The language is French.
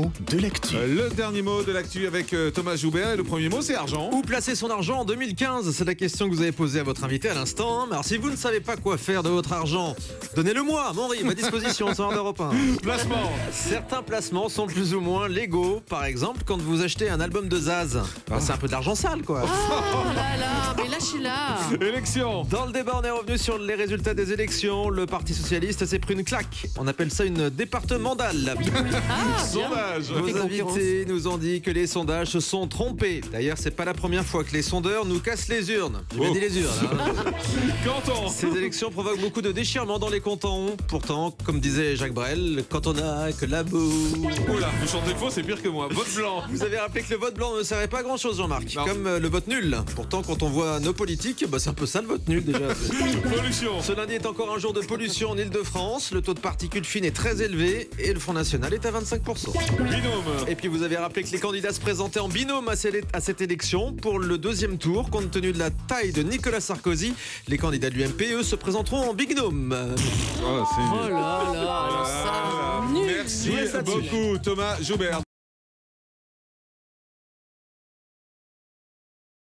mot de l'actu. Le dernier mot de l'actu avec Thomas Joubert. Et le premier mot, c'est argent. Où placer son argent en 2015? C'est la question que vous avez posée à votre invité à l'instant. Alors si vous ne savez pas quoi faire de votre argent, donnez-le-moi à mon riz, à disposition sur Europe 1. Placement. Certains placements sont plus ou moins légaux. Par exemple, quand vous achetez un album de Zaz, c'est un peu de l'argent sale, quoi. Oh là là, mais lâchez-la. Élection. Dans le débat, on est revenu sur les résultats des élections. Le Parti Socialiste s'est pris une claque. On appelle ça une départementale. Sondage. Vos invités nous ont dit que les sondages se sont trompés. D'ailleurs, c'est pas la première fois que les sondeurs nous cassent les urnes. J'ai bien dit les urnes. Hein. Canton. Ces élections provoquent beaucoup de déchirements dans les cantons. Pourtant, comme disait Jacques Brel, quand on a que la boue. Oula, vous chantez faux, c'est pire que moi. Vote blanc. Vous avez rappelé que le vote blanc ne servait pas à grand chose, Jean-Marc. Non. Comme le vote nul. Pourtant, quand on voit nos politiques, c'est un peu ça le vote nul déjà. Pollution. Ce lundi est encore un jour de pollution en Ile-de-France. Le taux de particules fines est très élevé et le Front National est à 25%. Binôme. Et puis vous avez rappelé que les candidats se présentaient en binôme à cette élection. Pour le deuxième tour, compte tenu de la taille de Nicolas Sarkozy, les candidats de l'UMP, eux, se présenteront en binôme. Oh, c'est Oh là là, alors ça, nul. Merci Je vous laisse là-dessus. beaucoup, Thomas Joubert.